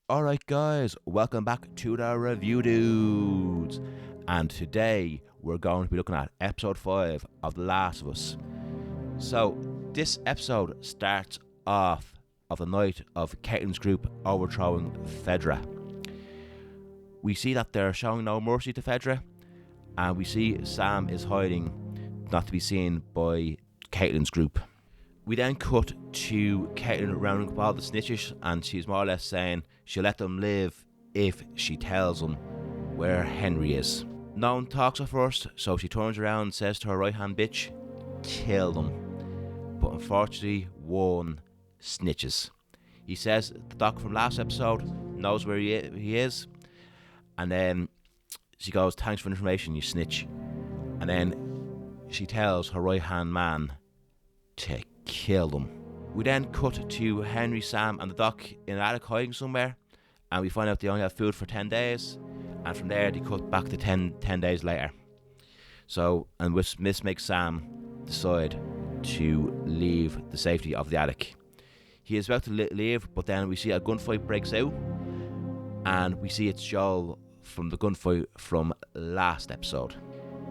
Alright guys, welcome back to the Review Dudes. And today we're going to be looking at episode 5 of The Last of Us. So this episode starts off of the night of Caitlin's group overthrowing Fedra. We see that they're showing no mercy to Fedra, and we see Sam is hiding not to be seen by Caitlin's group. We then cut to Caitlin rounding up all the snitches, and she's more or less saying she'll let them live if she tells them where Henry is. No one talks at first, so she turns around and says to her right hand bitch, kill them. But unfortunately, one snitches. He says the doc from last episode knows where he is, and then she goes, thanks for the information, you snitch. And then she tells her right hand man to kill them. We then cut to Henry, Sam and the doc in an attic hiding somewhere, and we find out they only have food for 10 days, and from there they cut back to 10 days later. So, and this makes Sam decide to leave the safety of the attic. He is about to leave, but then we see a gunfight breaks out, and we see it's Joel from the gunfight from last episode.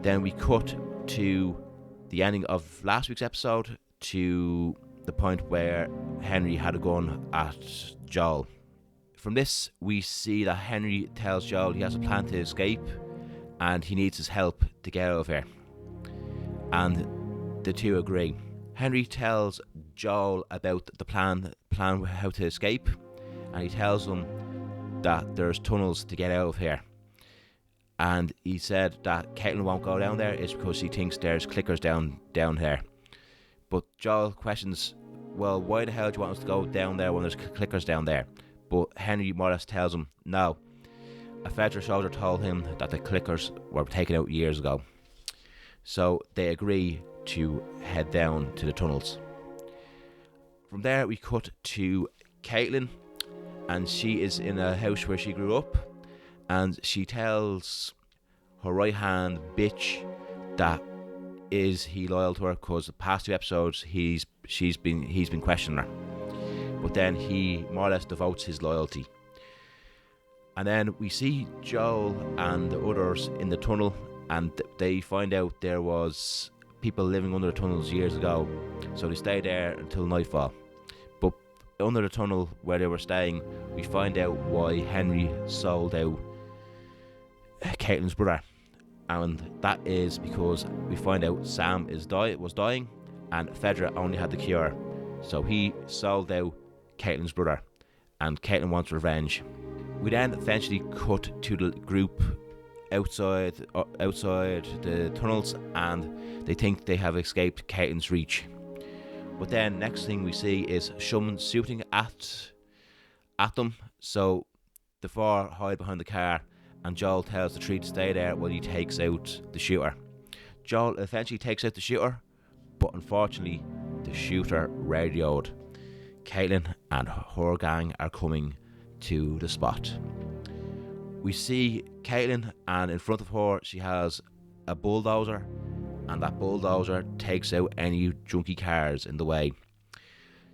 Then we cut to the ending of last week's episode, to the point where Henry had a gun at Joel. From this, we see that Henry tells Joel he has a plan to escape and he needs his help to get out of here. And the two agree. Henry tells Joel about the plan how to escape, and he tells him that there's tunnels to get out of here. And he said that Caitlin won't go down there is because she thinks there's clickers down there. But Joel questions, well, why the hell do you want us to go down there when there's clickers down there? But Henry more or less tells him, no. A Fedra soldier told him that the clickers were taken out years ago. So they agree to head down to the tunnels. From there we cut to Caitlin, and she is in a house where she grew up, and she tells her right hand bitch that is he loyal to her, because the past two episodes he's been questioning her, but then he more or less devotes his loyalty. And then we see Joel and the others in the tunnel, and they find out there was people living under the tunnels years ago, so they stay there until nightfall. But under the tunnel where they were staying, we find out why Henry sold out Caitlin's brother. And that is because we find out Sam was dying, and Fedra only had the cure. So he sold out Caitlin's brother, and Caitlin wants revenge. We then eventually cut to the group outside the tunnels, and they think they have escaped Caitlin's reach. But then next thing we see is someone shooting at them. So the four hide behind the car, and Joel tells the three to stay there while he takes out the shooter. Joel eventually takes out the shooter, but unfortunately the shooter radioed. Caitlin and her gang are coming to the spot. We see Caitlin, and in front of her she has a bulldozer, and that bulldozer takes out any junky cars in the way.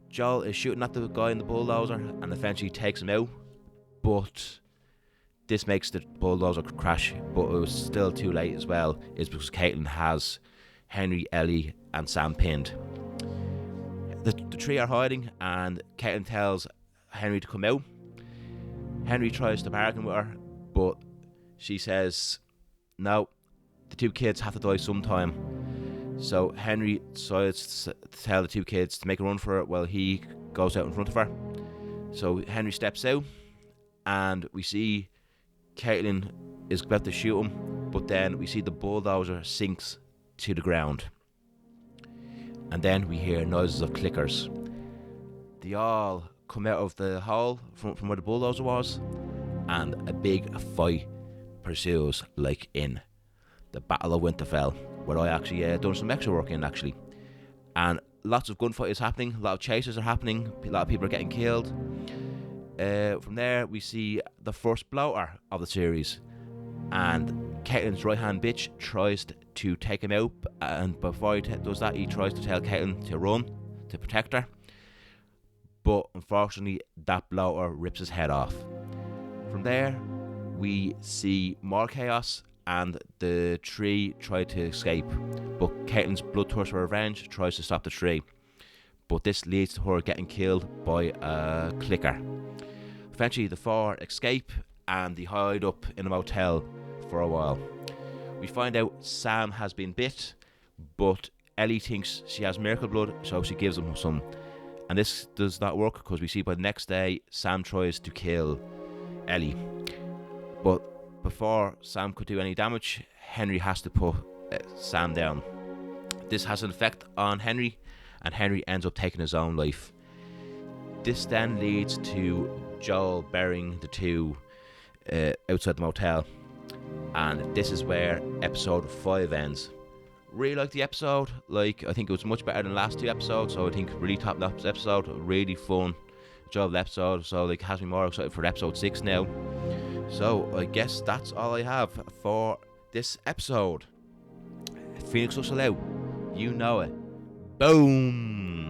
Joel is shooting at the guy in the bulldozer and eventually takes him out, but this makes the bulldozer crash, but it was still too late as well, is because Caitlin has Henry, Ellie and Sam pinned. The three are hiding, and Caitlin tells Henry to come out. Henry tries to bargain with her, but she says no, the two kids have to die sometime. So Henry decides to tell the two kids to make a run for it while he goes out in front of her. So Henry steps out, and we see Caitlin is about to shoot him, but then we see the bulldozer sinks to the ground. And then we hear noises of clickers. They all come out of the hole from where the bulldozer was, and a big fight pursues, like in the Battle of Winterfell, where I actually done some extra work in actually. And lots of gunfight is happening, a lot of chases are happening, a lot of people are getting killed. From there we see the first bloater of the series, and Caitlin's right hand bitch tries to take him out, and before he does that he tries to tell Caitlin to run to protect her, but unfortunately that bloater rips his head off. From there, we see more chaos, and the tree try to escape, but Caitlyn's bloodthirst for revenge tries to stop the tree, but this leads to her getting killed by a clicker. Eventually the four escape and they hide up in a motel for a while. We find out Sam has been bit, but Ellie thinks she has miracle blood, so she gives him some. And this does not work because we see by the next day Sam tries to kill Ellie. But before Sam could do any damage, Henry has to put Sam down. This has an effect on Henry, and Henry ends up taking his own life. This then leads to Joel burying the two outside the motel, and this is where episode 5 ends. Really like the episode. I think it was much better than the last 2 episodes, so I think really top-notch episode, really fun job episode, so it has me more excited for episode 6 now. So I guess that's all I have for this episode. Phoenix Hustle out, you know it. Boom.